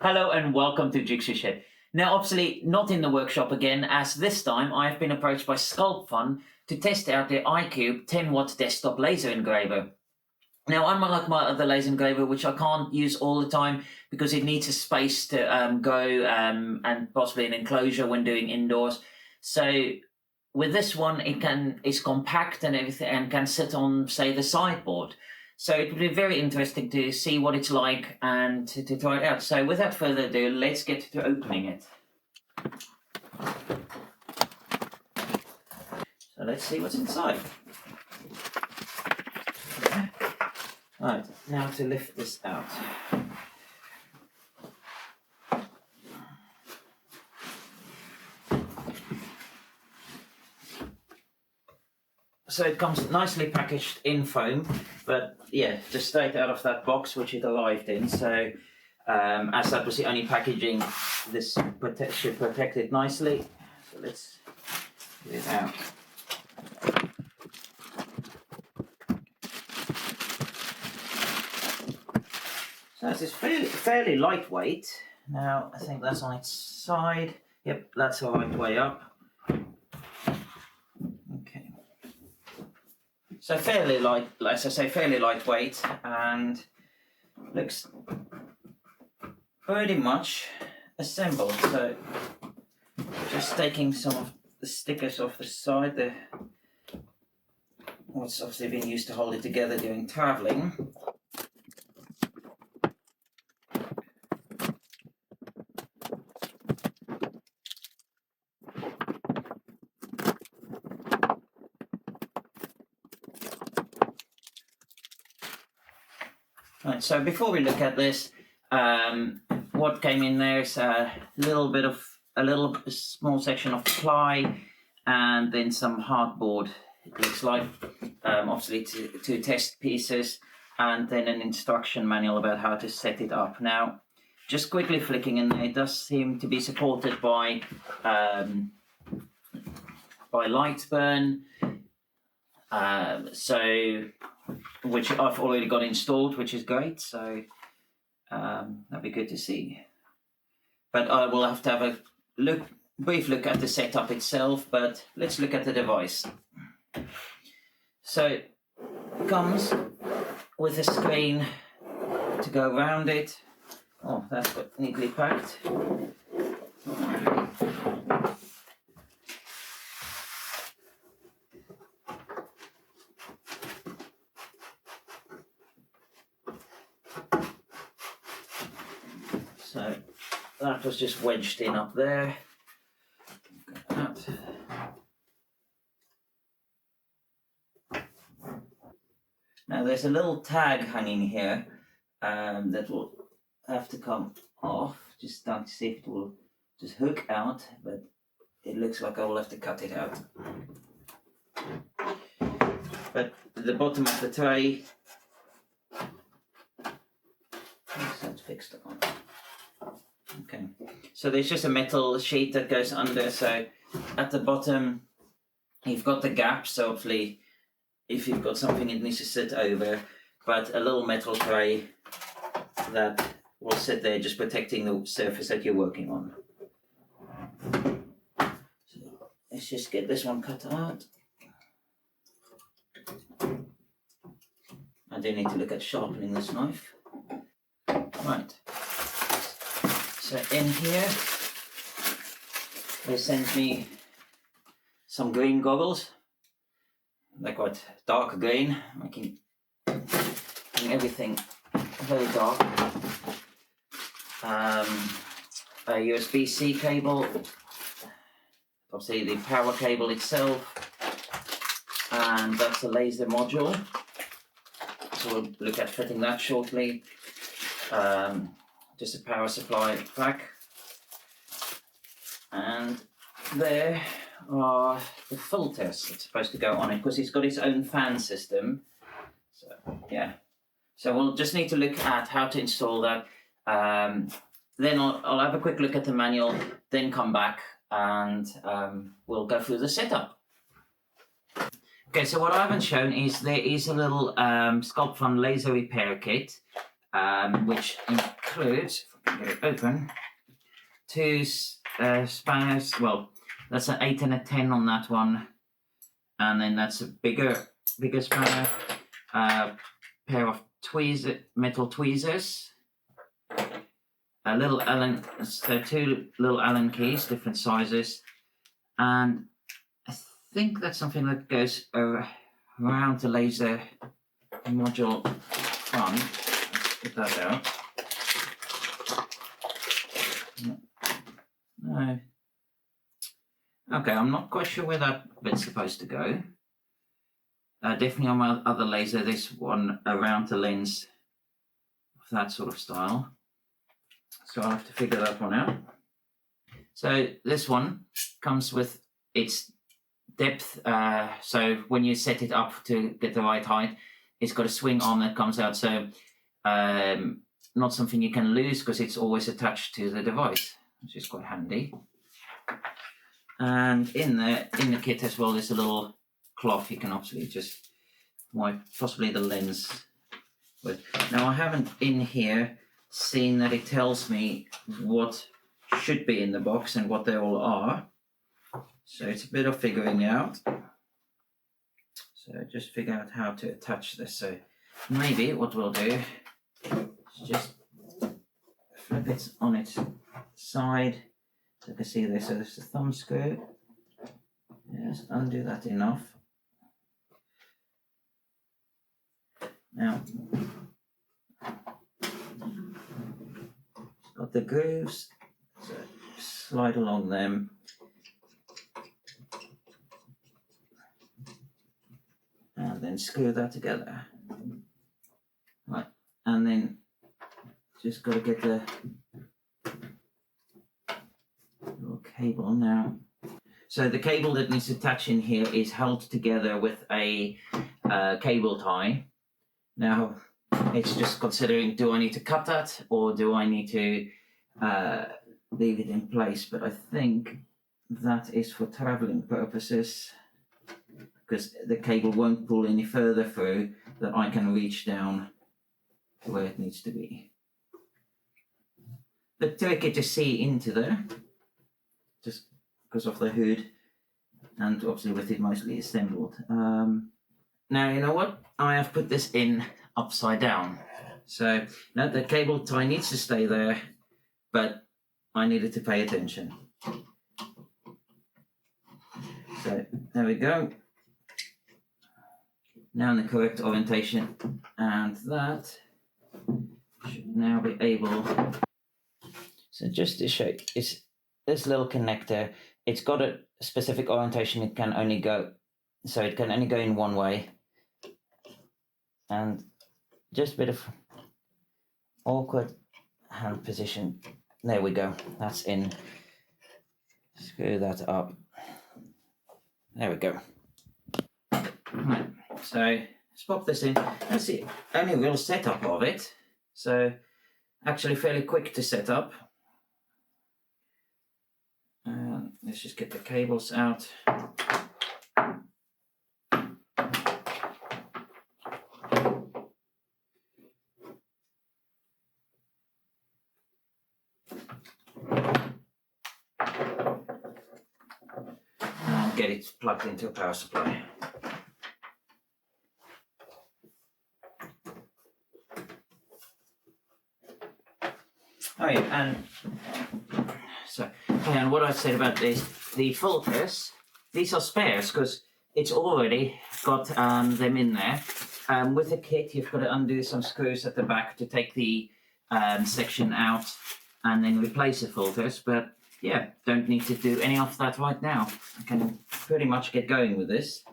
Hello and welcome to Jiggsy Shed. Now, obviously, not in the workshop again, as this time I have been approached by Sculpfun to test out their iCube 10w desktop laser engraver. Now, unlike my other laser engraver, which I can't use all the time because it needs a space to go and possibly an enclosure when doing indoors. So with this one, it's compact and everything and can sit on, say, the sideboard. So it would be very interesting to see what it's like and to try it out. So without further ado, let's get to opening it. So let's see what's inside. Right, now to lift this out. So it comes nicely packaged in foam, but yeah, just straight out of that box which it arrived in. So as that was the only packaging, this should protect it nicely. So let's get it out. So it's fairly lightweight. Now I think that's on its side. Yep, that's the right way up. Okay. So fairly light, as I say, fairly lightweight, and looks pretty much assembled. So just taking some of the stickers off the side, what's obviously been used to hold it together during traveling. Right, so before we look at this, what came in there is a small section of ply and then some hardboard. It looks like, obviously two test pieces, and then an instruction manual about how to set it up. Now, just quickly flicking in there, it does seem to be supported by Lightburn, which I've already got installed, which is great. So that'd be good to see. But I will have to have a brief look at the setup itself. But let's look at the device. So it comes with a screen to go around it. Oh, that's got neatly packed. So that was just wedged in up there. Now there's a little tag hanging here that will have to come off. Just start to see if it will just hook out, but it looks like I will have to cut it out. But at the bottom of the tray, that's fixed on. Okay, so there's just a metal sheet that goes under. So at the bottom, you've got the gap. So hopefully, if you've got something it needs to sit over, but a little metal tray that will sit there, just protecting the surface that you're working on. So let's just get this one cut out. I do need to look at sharpening this knife. Right. So in here, they sent me some green goggles. They're quite dark green, making everything very dark. A USB-C cable, obviously the power cable itself, and that's a laser module. So we'll look at fitting that shortly. Just a power supply pack, and there are the filters that's supposed to go on it, because it's got its own fan system. So yeah, so we'll just need to look at how to install that. Then I'll have a quick look at the manual, then come back and we'll go through the setup. Okay, so what I haven't shown is there is a little Sculpfun laser repair kit, which includes, if I get it open. Two spanners. Well, that's an 8 and a 10 on that one, and then that's a bigger spanner. Pair of metal tweezers. A little Allen. So 2 little Allen keys, different sizes, and I think that's something that goes around the laser module front. Let's put that out. No. Okay, I'm not quite sure where that bit's supposed to go. Definitely on my other laser, this one around the lens, that sort of style. So I'll have to figure that one out. So this one comes with its depth. So when you set it up to get the right height, it's got a swing arm that comes out. So not something you can lose because it's always attached to the device, which is quite handy. And in the kit as well, there's a little cloth you can obviously just wipe possibly the lens with. Now I haven't in here seen that it tells me what should be in the box and what they all are. So it's a bit of figuring out. So just figure out how to attach this. So maybe what we'll do is just flip it on its side. So you can see this. So there's the thumb screw. Yes, undo that enough. Now, it's got the grooves. So slide along them. And then screw that together. Right, and then just got to get the little cable now. So the cable that needs to attach in here is held together with a cable tie. Now it's just considering, do I need to cut that or do I need to leave it in place? But I think that is for traveling purposes, because the cable won't pull any further through that I can reach down to where it needs to be. The tricky to see into there, just because of the hood, and obviously with it mostly assembled. Now, you know what? I have put this in upside down. So now the cable tie needs to stay there, but I needed to pay attention. So there we go. Now in the correct orientation, and that should now be able. So just to show, it's this little connector. It's got a specific orientation. It can only go, so it can only go in one way. And just a bit of awkward hand position. There we go. That's in. Screw that up. There we go. Right. So let's pop this in. That's the only real setup of it. So actually fairly quick to set up. Let's just get the cables out. And get it plugged into a power supply. Oh yeah, and so and what I said about this, the filters, these are spares because it's already got them in there. With the kit, you've got to undo some screws at the back to take the section out and then replace the filters. But yeah, don't need to do any of that right now. I can pretty much get going with this.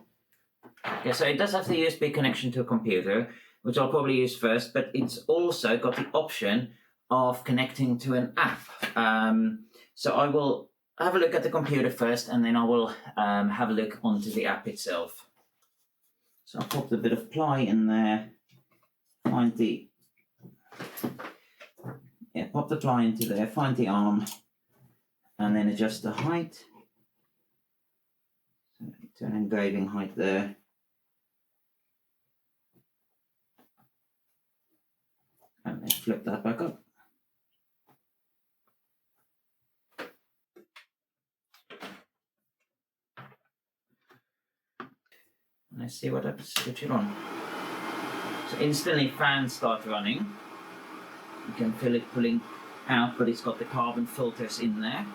Yeah, so it does have the USB connection to a computer, which I'll probably use first, but it's also got the option of connecting to an app. So I will have a look at the computer first, and then I will have a look onto the app itself. So I'll pop a bit of ply in there, find the, pop the ply into there, find the arm, and then adjust the height. So turn engraving height there. And then flip that back up. Let's see what happens. Switch it on. So instantly fans start running. You can feel it pulling out, but it's got the carbon filters in there.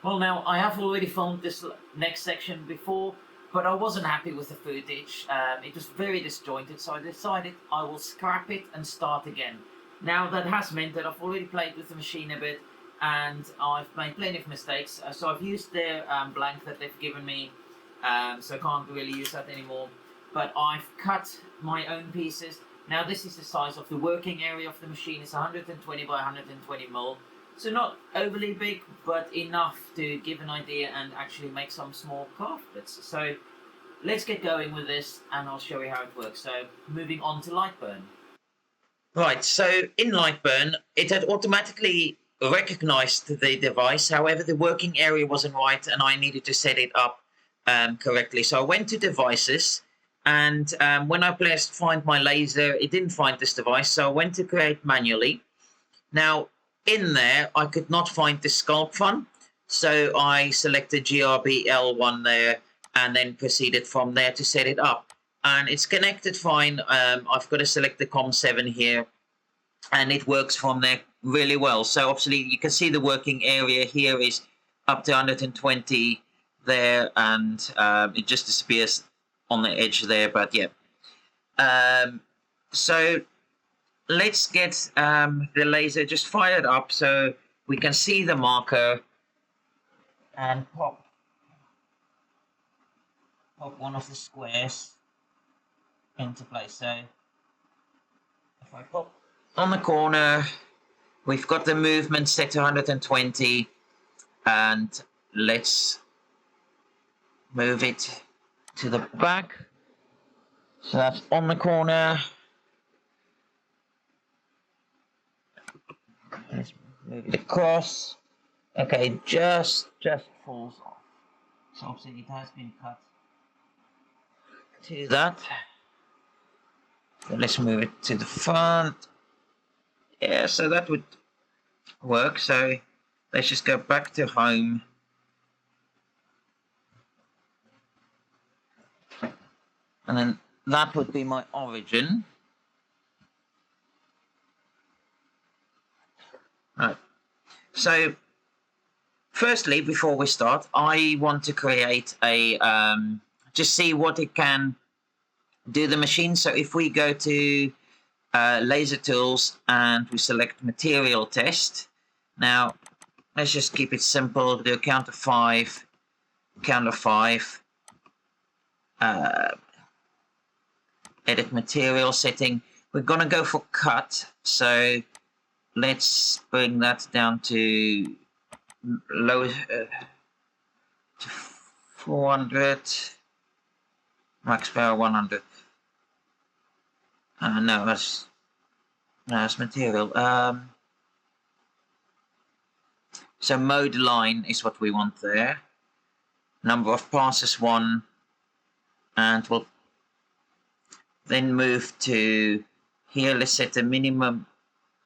Well, now I have already filmed this next section before, but I wasn't happy with the footage. It was very disjointed, so I decided I will scrap it and start again. Now that has meant that I've already played with the machine a bit, and I've made plenty of mistakes. So I've used their blank that they've given me, so I can't really use that anymore. But I've cut my own pieces. Now this is the size of the working area of the machine. It's 120 by 120 mil. So not overly big, but enough to give an idea and actually make some small craft bits. So let's get going with this and I'll show you how it works. So moving on to Lightburn. Right, so in Lightburn, it had automatically recognized the device. However, the working area wasn't right and I needed to set it up correctly. So I went to devices, and when I pressed find my laser, it didn't find this device. So I went to create manually. Now, in there, I could not find the Sculpfun. So I selected GRBL1 there and then proceeded from there to set it up. And it's connected fine. I've got to select the COM7 here, and it works from there really well. So obviously you can see the working area here is up to 120 there, and it just disappears on the edge there, but yeah. So let's get the laser just fired up so we can see the marker and pop one of the squares into place. So if I pop on the corner, we've got the movement set to 120, and let's move it to the back. So that's on the corner. Let's move it across. Okay, just falls off. So obviously it has been cut to that. So let's move it to the front. Yeah, so that would work. So let's just go back to home. And then that would be my origin. Right. So firstly, before we start, I want to create a just see what it can do the machine. So if we go to laser tools and we select material test. Now let's just keep it simple. Do a count of 5, edit material setting. We're gonna go for cut, so let's bring that down to low to 400, max power 100. No, that's material. So mode line is what we want there. Number of passes 1, and we'll then move to here. Let's set the minimum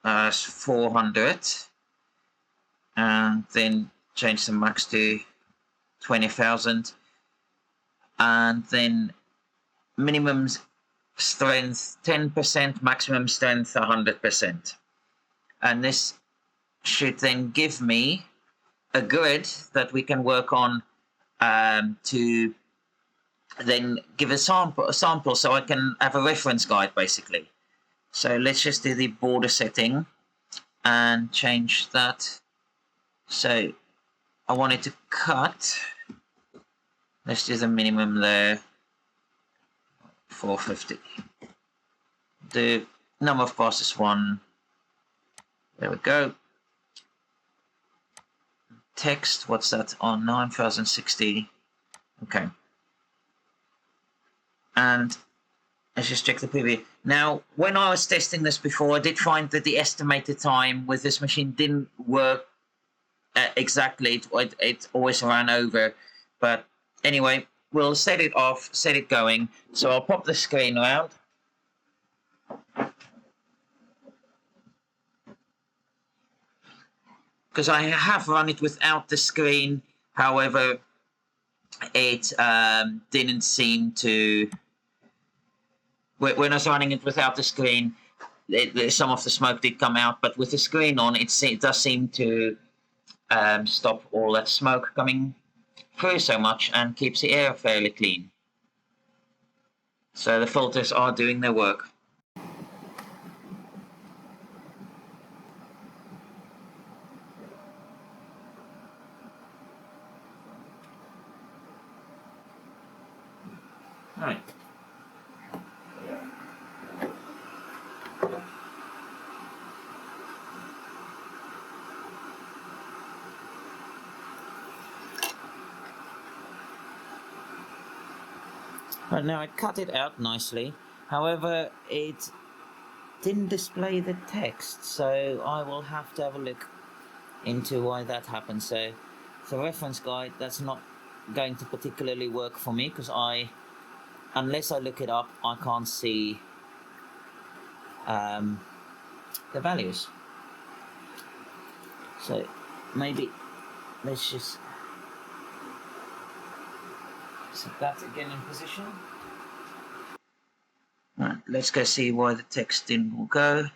as 400, and then change the max to 20,000, and then minimum strength 10%, maximum strength 100%, and this should then give me a grid that we can work on to then give a sample so I can have a reference guide basically. So let's just do the border setting and change that. So I want it to cut. Let's do the minimum there, 450. The number of passes 1. There we go. Text, what's that on? 9060. Okay. And let's just check the preview. Now, when I was testing this before, I did find that the estimated time with this machine didn't work exactly. It always ran over. But anyway, we'll set it off, set it going. So I'll pop the screen around. Because I have run it without the screen. However, it didn't seem to, when I was running it without the screen, some of the smoke did come out, but with the screen on, it does seem to stop all that smoke coming through so much and keeps the air fairly clean. So the filters are doing their work. Right. Right, now I cut it out nicely. However, it didn't display the text, so I will have to have a look into why that happened. So the reference guide, that's not going to particularly work for me, because unless I look it up, I can't see the values. So maybe let's just set that again in position. Right, let's go see why the text didn't go.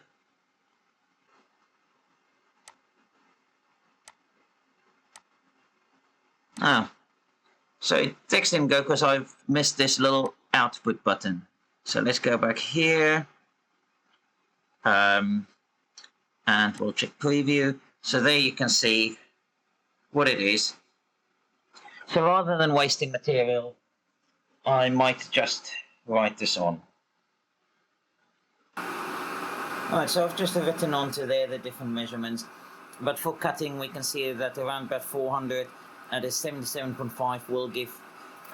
Oh, so text didn't go because I've missed this little output button. So let's go back here, and we'll check preview. So there you can see what it is. So rather than wasting material, I might just write this on. Alright, so I've just written onto there the different measurements, but for cutting we can see that around about 400 at a 77.5 will give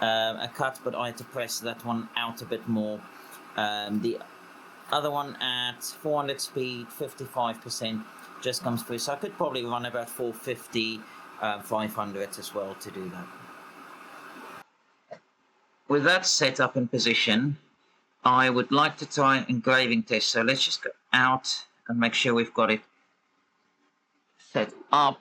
a cut, but I had to press that one out a bit more. The other one at 400 speed, 55% just comes through, so I could probably run about 450, 500 as well to do that. With that set up in position, I would like to try an engraving test. So let's just go out and make sure we've got it set up.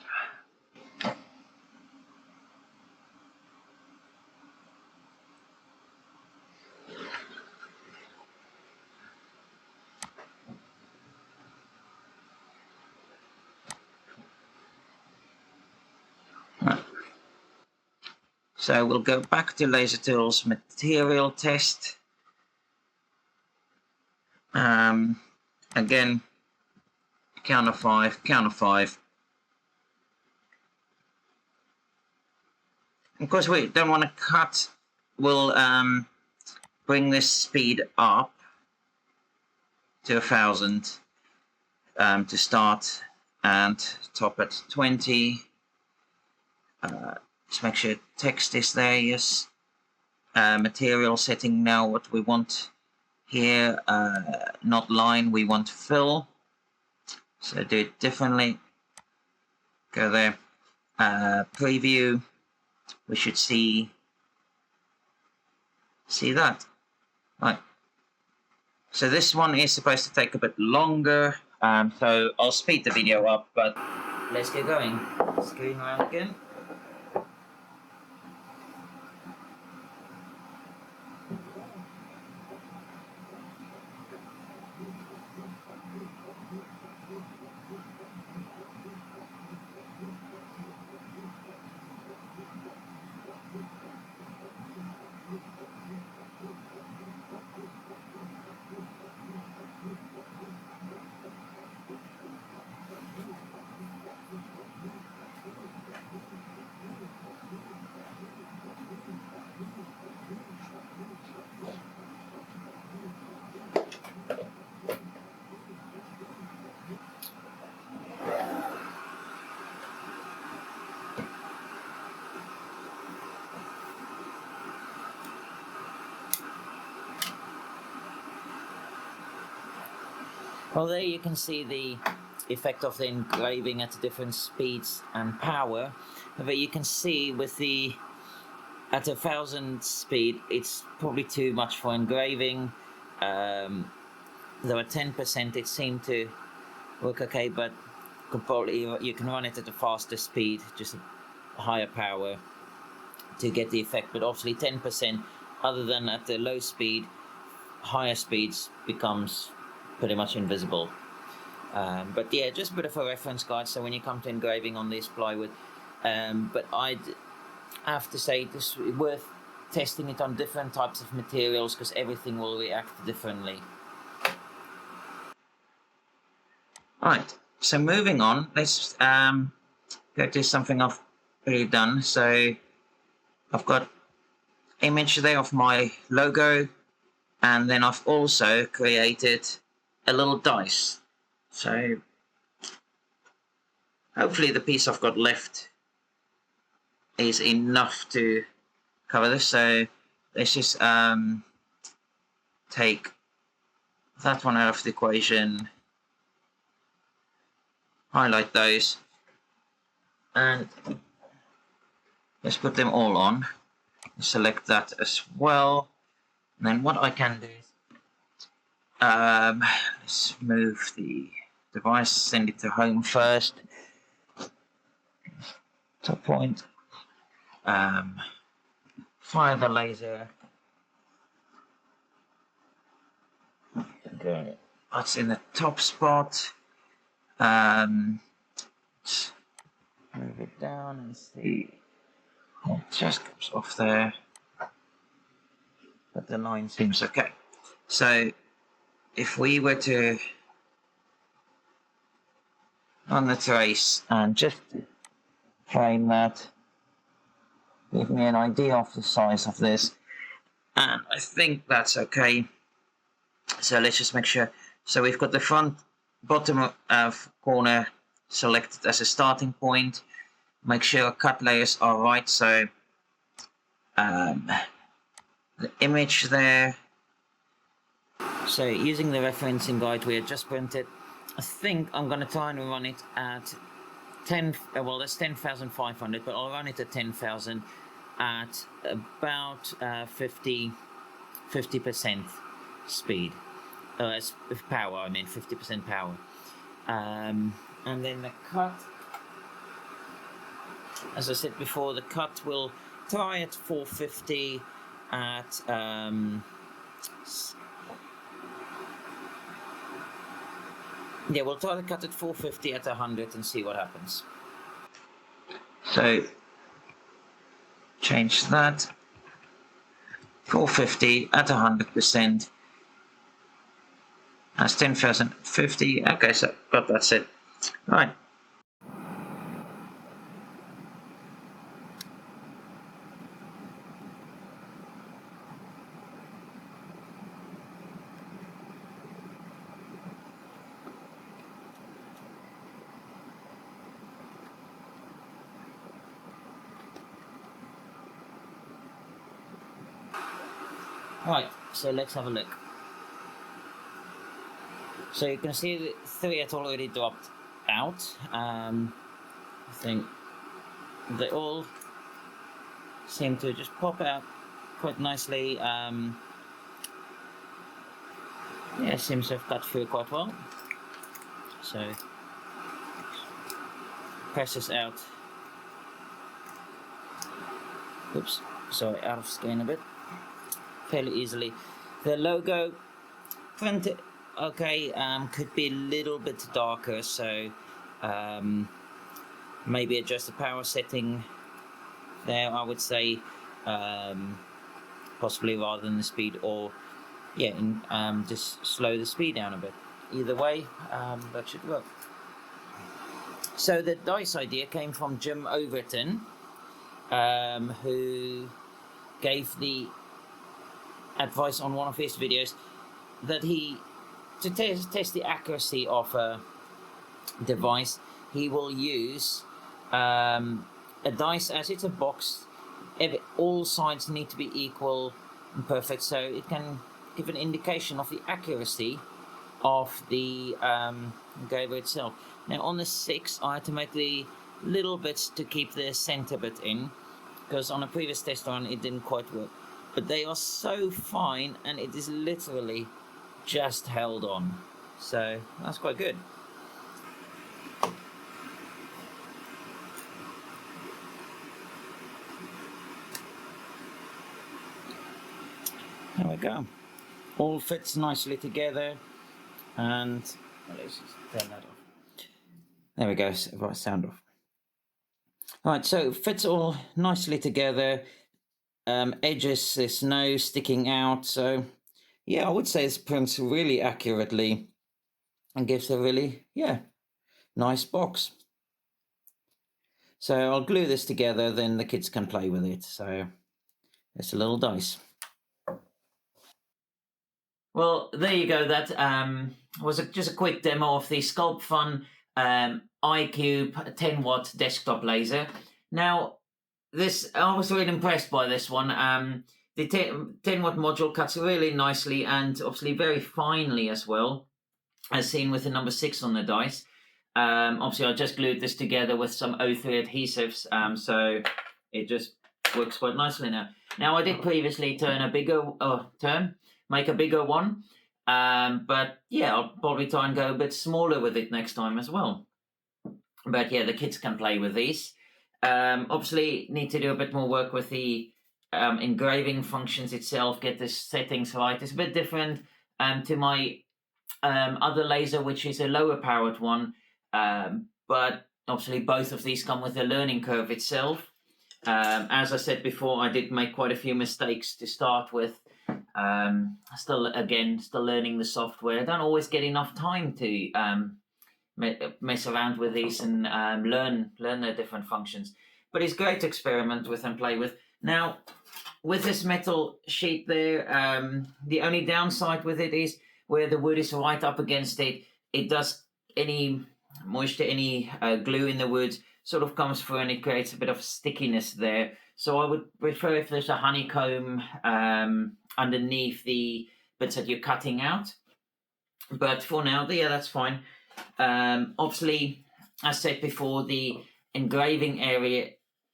So we'll go back to Laser Tools Material Test. Again, count of 5, count of 5. Of course, we don't want to cut. We'll bring this speed up to 1000 to start, and top at 20. Just make sure text is there, yes. Material setting now, what we want here, not line, we want fill. So do it differently. Go there. Preview. We should see that. Right. So this one is supposed to take a bit longer. So I'll speed the video up, but let's get going. Screen around again. Well, there you can see the effect of the engraving at different speeds and power. But you can see with the at 1000 speed, it's probably too much for engraving. Though at 10% it seemed to work okay, but you can run it at a faster speed, just a higher power, to get the effect, but obviously 10%, other than at the low speed, higher speeds becomes pretty much invisible. But yeah, just a bit of a reference guide, so when you come to engraving on this plywood, but I'd have to say this is worth testing it on different types of materials, because everything will react differently. Right, so moving on, let's go to something I've already done. So I've got image there of my logo, and then I've also created a little dice. So hopefully the piece I've got left is enough to cover this. So let's just take that one out of the equation, highlight those, and let's put them all on. Select that as well. And then what I can do is let's move the device, send it to home first. Top point. Fire the laser. Okay, that's in the top spot. Let's move it down and see. It just comes off there, but the line seems okay. So if we were to on the trace and just frame that, give me an idea of the size of this, and I think that's okay. So let's just make sure. So we've got the front bottom corner selected as a starting point. Make sure cut layers are right, so the image there. So using the referencing guide we had just printed, I think I'm going to try and run it at 10, well that's 10,500, but I'll run it at 10,000 at about 50% speed. Power, I mean 50% power. And then the cut, as I said before, the cut will try at 450 at yeah, we'll try to cut at 450 at 100 and see what happens. So change that, 450 at 100%. That's 10,050. Okay, so got that set. Right. Right, so let's have a look. So you can see the 3 had already dropped out. I think they all seem to just pop out quite nicely. Yeah, seems to have cut through quite well. So press this out. Oops, sorry, out of screen a bit. Fairly easily. The logo printed okay, could be a little bit darker, so maybe adjust the power setting there, I would say, possibly rather than the speed, or yeah, just slow the speed down a bit. Either way, that should work. So the dice idea came from Jim Overton, who gave the advice on one of his videos that to test the accuracy of a device, he will use a dice as it's a box. All sides need to be equal and perfect, so it can give an indication of the accuracy of the engraver itself. Now on the 6, I had to make the little bits to keep the center bit in, because on a previous test run it didn't quite work. But they are so fine, and it is literally just held on. So that's quite good. we go. All fits nicely together, and let's just turn that off. There we go. Right, sound off. Right, so it fits all nicely together. Edges, there's no sticking out. So yeah, I would say it prints really accurately and gives a really, yeah, nice box. So I'll glue this together, then the kids can play with it. So it's a little dice. Well, there you go. That was just a quick demo of the Sculpfun iCube 10W desktop laser. Now, I was really impressed by this one. The 10W module cuts really nicely and obviously very finely as well, as seen with the number 6 on the dice. Obviously, I just glued this together with some O3 adhesives, so it just works quite nicely now. Now, I did previously make a bigger one, but yeah, I'll probably try and go a bit smaller with it next time as well. But yeah, the kids can play with these. Obviously, need to do a bit more work with the engraving functions itself, get the settings right. It's a bit different to my other laser, which is a lower powered one, but obviously both of these come with a learning curve itself. As I said before, I did make quite a few mistakes to start with. Still learning the software. I don't always get enough time to mess around with these and learn the different functions. But it's great to experiment with and play with. Now, with this metal sheet there, the only downside with it is where the wood is right up against it, it does any moisture, any glue in the wood sort of comes through and it creates a bit of stickiness there. So I would prefer if there's a honeycomb underneath the bits that you're cutting out. But for now, yeah, that's fine. Obviously, as said before, the engraving area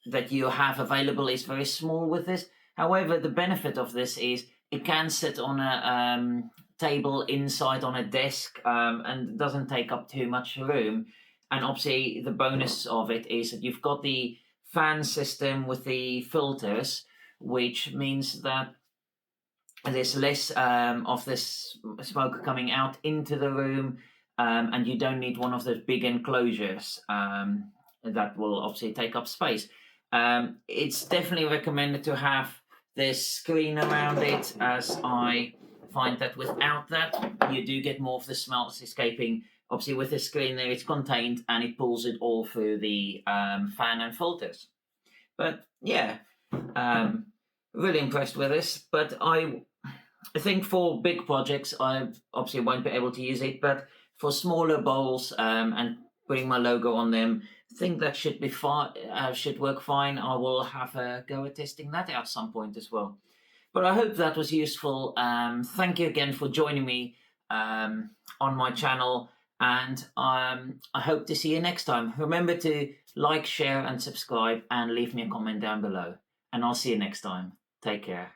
that you have available is very small with this. However, the benefit of this is it can sit on a table inside on a desk and doesn't take up too much room. And obviously, the bonus of it is that you've got the fan system with the filters, which means that there's less of this smoke coming out into the room, and you don't need one of those big enclosures that will obviously take up space. It's definitely recommended to have this screen around it, as I find that without that, you do get more of the smells escaping. Obviously, with the screen there, it's contained and it pulls it all through the fan and filters. But yeah, really impressed with this. But I think for big projects, I obviously won't be able to use it. But for smaller bowls and putting my logo on them, I think that should be fine. Should work fine. I will have a go at testing that out some point as well. But I hope that was useful. Thank you again for joining me on my channel. And I hope to see you next time. Remember to like, share, and subscribe, and leave me a comment down below. And I'll see you next time. Take care.